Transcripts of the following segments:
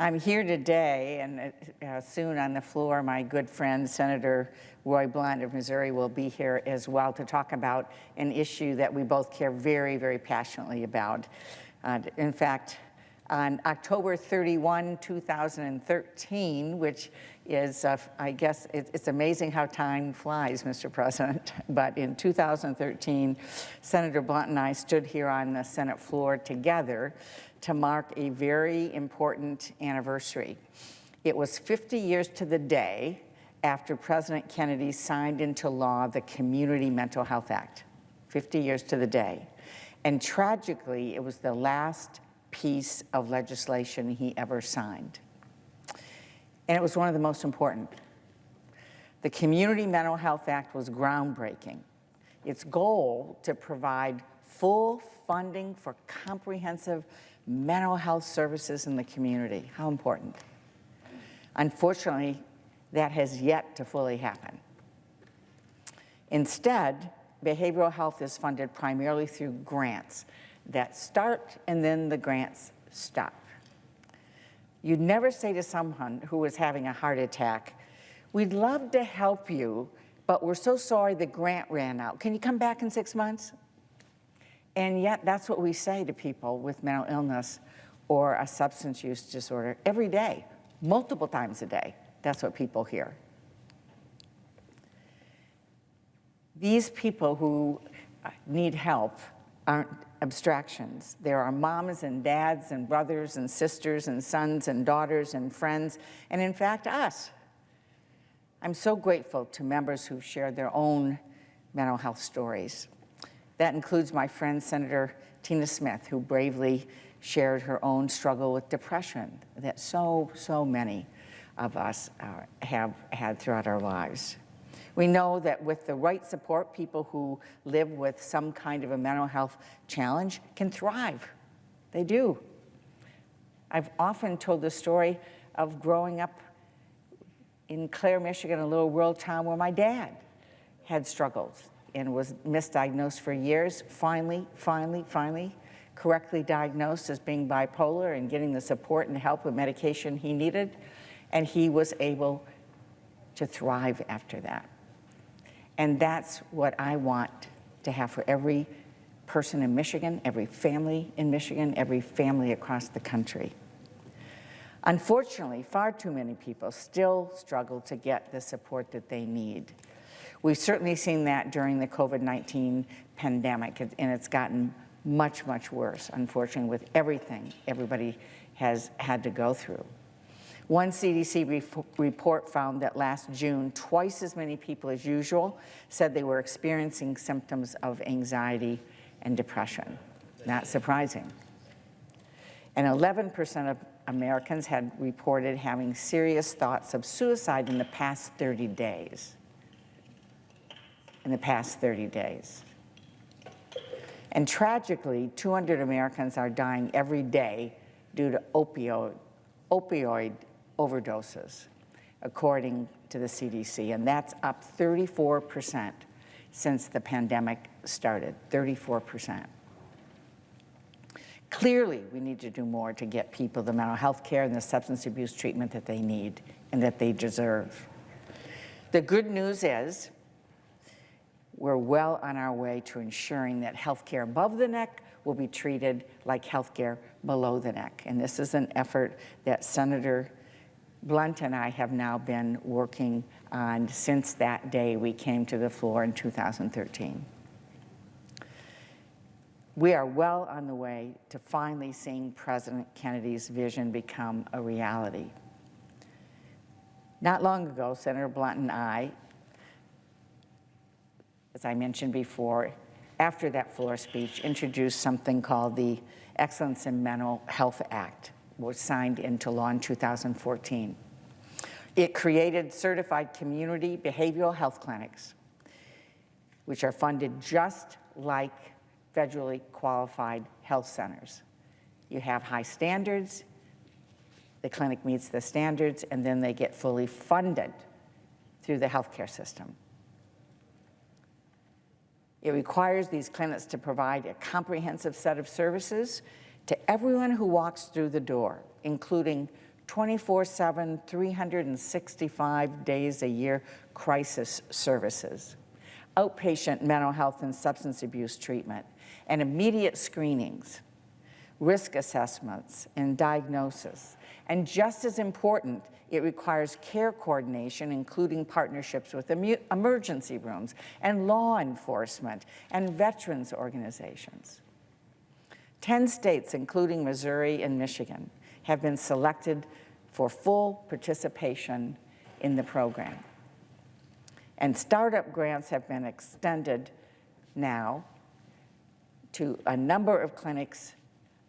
I'm here today, and soon on the floor, my good friend, Senator Roy Blunt of Missouri, will be here as well to talk about an issue that we both care very, very passionately about. In fact, on October 31, 2013, which is, I guess, it's amazing how time flies, Mr. President, but in 2013, Senator Blunt and I stood here on the Senate floor together to mark a very important anniversary. It was 50 years to the day after President Kennedy signed into law the Community Mental Health Act, 50 years to the day. And tragically, it was the last piece of legislation he ever signed. And it was one of the most important. The Community Mental Health Act was groundbreaking. Its goal to provide full funding for comprehensive mental health services in the community. How important. Unfortunately, that has yet to fully happen. Instead, behavioral health is funded primarily through grants that start and then the grants stop. You'd never say to someone who was having a heart attack, "We'd love to help you, but we're so sorry the grant ran out. Can you come back in 6 months?" And yet that's what we say to people with mental illness or a substance use disorder every day, multiple times a day. That's what people hear. These people who need help aren't abstractions. There are moms and dads and brothers and sisters and sons and daughters and friends, and in fact, us. I'm so grateful to members who've shared their own mental health stories. That includes my friend, Senator Tina Smith, who bravely shared her own struggle with depression that so many of us have had throughout our lives. We know that with the right support, people who live with some kind of a mental health challenge can thrive. They do. I've often told the story of growing up in Clare, Michigan, a little rural town where my dad had struggles and was misdiagnosed for years, finally correctly diagnosed as being bipolar and getting the support and help with medication he needed, and he was able to thrive after that. And that's what I want to have for every person in Michigan, every family in Michigan, every family across the country. Unfortunately, far too many people still struggle to get the support that they need. We've certainly seen that during the COVID-19 pandemic, and it's gotten much worse, unfortunately, with everything everybody has had to go through. One CDC report found that last June, twice as many people as usual said they were experiencing symptoms of anxiety and depression. Not surprising. And 11% of Americans had reported having serious thoughts of suicide in the past 30 days. And tragically, 200 Americans are dying every day due to opioid overdoses, according to the CDC, and that's up 34% since the pandemic started, 34%. Clearly, we need to do more to get people the mental health care and the substance abuse treatment that they need and that they deserve. The good news is we're well on our way to ensuring that health care above the neck will be treated like health care below the neck. And this is an effort that Senator Blunt and I have now been working on since that day we came to the floor in 2013. We are well on the way to finally seeing President Kennedy's vision become a reality. Not long ago, Senator Blunt and I, as I mentioned before, after that floor speech, introduced something called the Excellence in Mental Health Act, which was signed into law in 2014. It created certified community behavioral health clinics, which are funded just like federally qualified health centers. You have high standards, the clinic meets the standards, and then they get fully funded through the healthcare system. It requires these clinics to provide a comprehensive set of services to everyone who walks through the door, including 24/7, 365 days a year crisis services, outpatient mental health and substance abuse treatment, and immediate screenings, risk assessments, and diagnosis. And just as important, it requires care coordination, including partnerships with emergency rooms and law enforcement and veterans organizations. 10 states, including Missouri and Michigan, have been selected for full participation in the program. And startup grants have been extended now to a number of clinics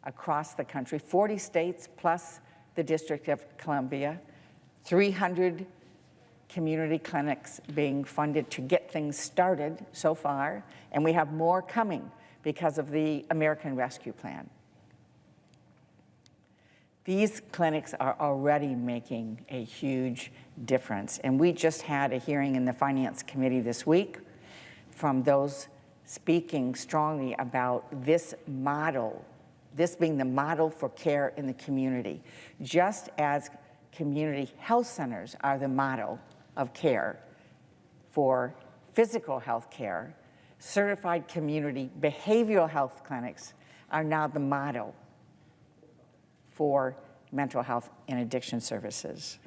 across the country, 40 states plus the District of Columbia, 300 community clinics being funded to get things started so far, and we have more coming because of the American Rescue Plan. These clinics are already making a huge difference, and we just had a hearing in the Finance Committee this week from those speaking strongly about this model, this being the model for care in the community. Just as community health centers are the model of care for physical health care, certified community behavioral health clinics are now the model for mental health and addiction services.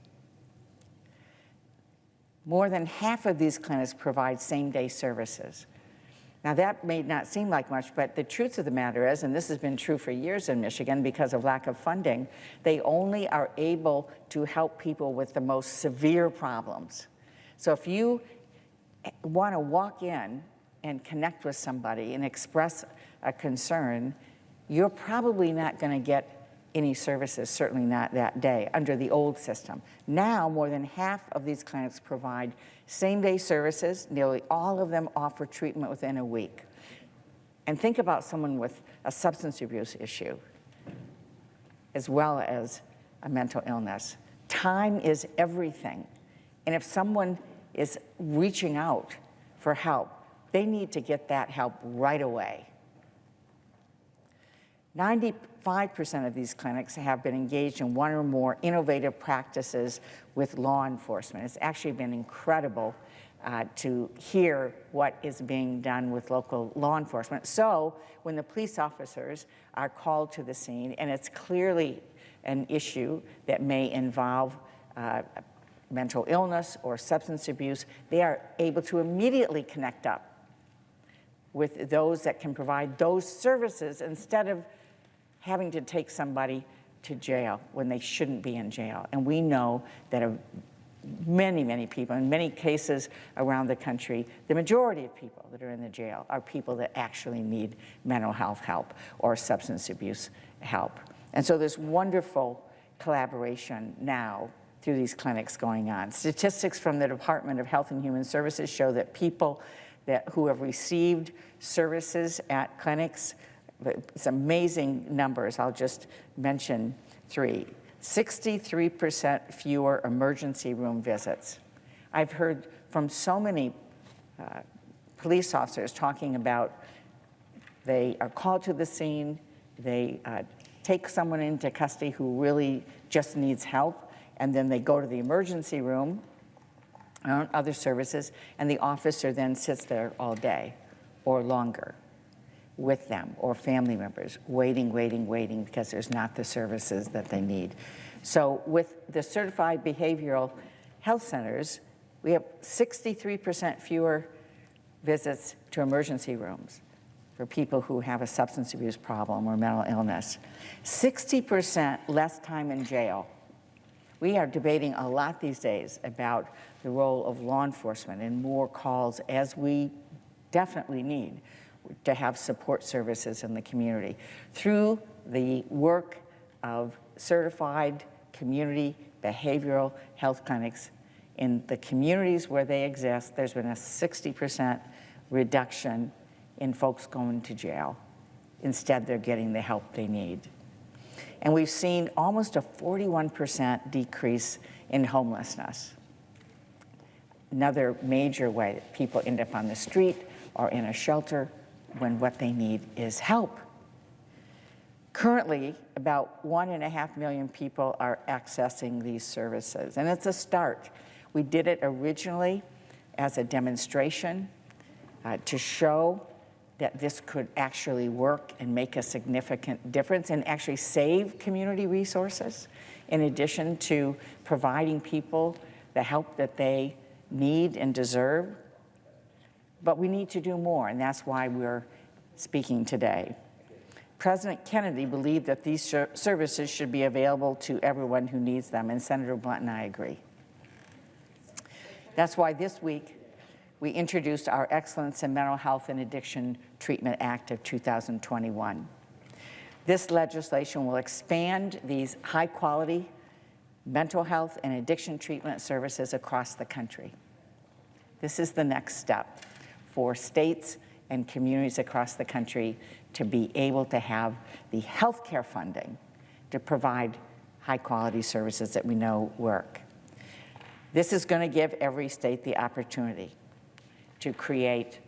More than half of these clinics provide same-day services. Now that may not seem like much, but the truth of the matter is, and this has been true for years in Michigan because of lack of funding, they only are able to help people with the most severe problems. So if you want to walk in and connect with somebody and express a concern, you're probably not going to get any services, certainly not that day, under the old system. Now, more than half of these clinics provide same-day services. Nearly all of them offer treatment within a week. And think about someone with a substance abuse issue, as well as a mental illness. Time is everything. And if someone is reaching out for help, they need to get that help right away. 95% of these clinics have been engaged in one or more innovative practices with law enforcement. It's actually been incredible to hear what is being done with local law enforcement. So when the police officers are called to the scene, and it's clearly an issue that may involve mental illness or substance abuse, they are able to immediately connect up with those that can provide those services instead of having to take somebody to jail when they shouldn't be in jail. And we know that many, many people, in many cases around the country, the majority of people that are in the jail are people that actually need mental health help or substance abuse help. And so there's wonderful collaboration now through these clinics going on. Statistics from the Department of Health and Human Services show that people who have received services at clinics, it's amazing numbers. I'll just mention three. 63% fewer emergency room visits. I've heard from so many police officers talking about they are called to the scene, they take someone into custody who really just needs help, and then they go to the emergency room or other services, and the officer then sits there all day or longer with them or family members, waiting, because there's not the services that they need. So with the certified behavioral health centers, we have 63% fewer visits to emergency rooms for people who have a substance abuse problem or mental illness. 60% less time in jail. We are debating a lot these days about the role of law enforcement and more calls, as we definitely need to have support services in the community. Through the work of certified community behavioral health clinics in the communities where they exist, there's been a 60% reduction in folks going to jail. Instead, they're getting the help they need. And we've seen almost a 41% decrease in homelessness. Another major way that people end up on the street or in a shelter when what they need is help. Currently, about 1.5 million people are accessing these services, and it's a start. We did it originally as a demonstration to show that this could actually work and make a significant difference and actually save community resources, in addition to providing people the help that they need and deserve. But we need to do more, and that's why we're speaking today. President Kennedy believed that these services should be available to everyone who needs them, and Senator Blunt and I agree. That's why this week we introduced our Excellence in Mental Health and Addiction Treatment Act of 2021. This legislation will expand these high-quality mental health and addiction treatment services across the country. This is the next step for states and communities across the country to be able to have the health care funding to provide high-quality services that we know work. This is going to give every state the opportunity to create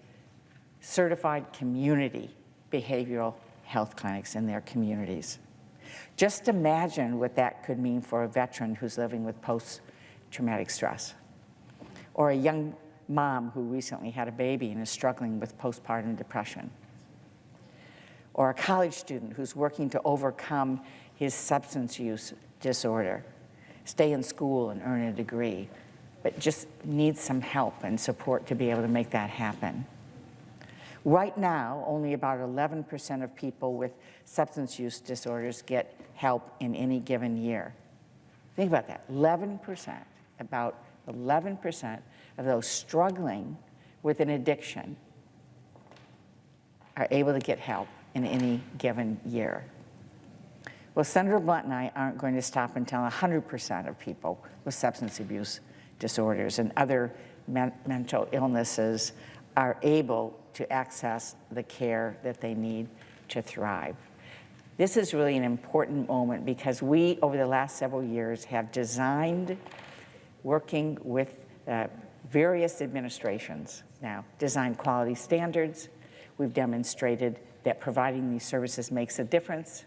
certified community behavioral health clinics in their communities. Just imagine what that could mean for a veteran who's living with post-traumatic stress, or a young mom who recently had a baby and is struggling with postpartum depression, or a college student who's working to overcome his substance use disorder, stay in school and earn a degree, but just needs some help and support to be able to make that happen. Right now, only about 11% of people with substance use disorders get help in any given year. Think about that, 11%, about 11% of those struggling with an addiction are able to get help in any given year. Well, Senator Blunt and I aren't going to stop until 100% of people with substance abuse disorders and other mental illnesses are able to access the care that they need to thrive. This is really an important moment because we, over the last several years, have designed, working with various administrations now, designed quality standards. We've demonstrated that providing these services makes a difference.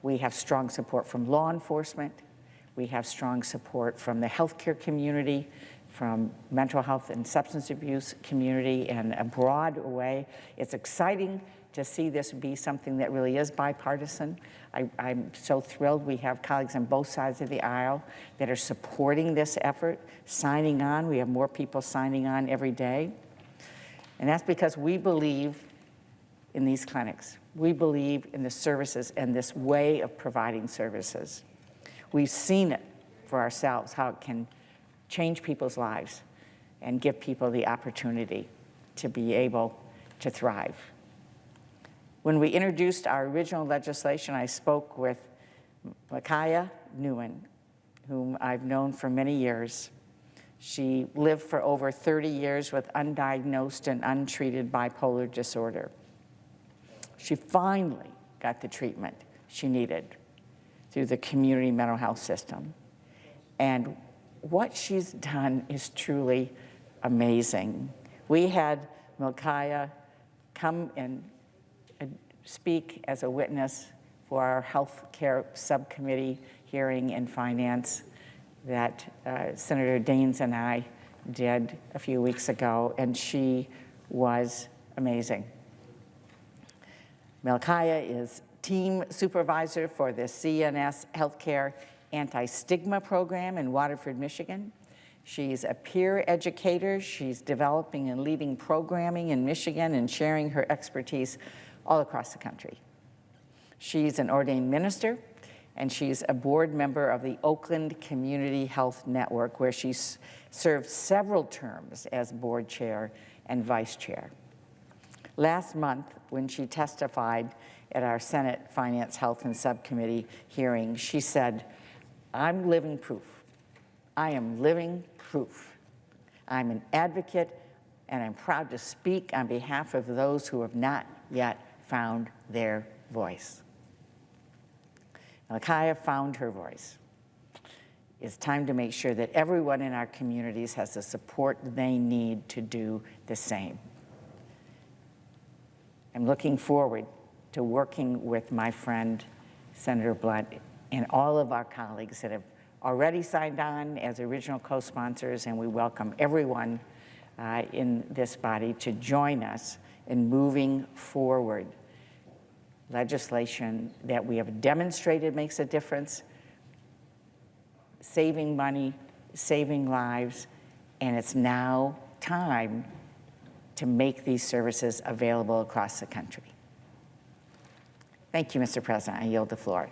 We have strong support from law enforcement. We have strong support from the healthcare community, from mental health and substance abuse community in a broad way. It's exciting to see this be something that really is bipartisan. I'm so thrilled we have colleagues on both sides of the aisle that are supporting this effort, signing on. We have more people signing on every day. And that's because we believe in these clinics. We believe in the services and this way of providing services. We've seen it for ourselves, how it can change people's lives and give people the opportunity to be able to thrive. When we introduced our original legislation, I spoke with Micaiah Newen, whom I've known for many years. She lived for over 30 years with undiagnosed and untreated bipolar disorder. She finally got the treatment she needed through the community mental health system. And what she's done is truly amazing. We had Micaiah come and speak as a witness for our health care subcommittee hearing in finance that Senator Daines and I did a few weeks ago, and she was amazing. Micaiah is team supervisor for the CNS Healthcare Anti-Stigma Program in Waterford, Michigan. She's a peer educator. She's developing and leading programming in Michigan and sharing her expertise all across the country. She's an ordained minister, and she's a board member of the Oakland Community Health Network, where she's served several terms as board chair and vice chair. Last month, when she testified at our Senate Finance, Health, and Subcommittee hearing, she said, "I'm living proof. I am living proof. I'm an advocate, and I'm proud to speak on behalf of those who have not yet found their voice." Micaiah found her voice. It's time to make sure that everyone in our communities has the support they need to do the same. I'm looking forward to working with my friend Senator Blunt, and all of our colleagues that have already signed on as original co-sponsors, and we welcome everyone in this body to join us in moving forward legislation that we have demonstrated makes a difference, saving money, saving lives, and it's now time to make these services available across the country. Thank you, Mr. President. I yield the floor.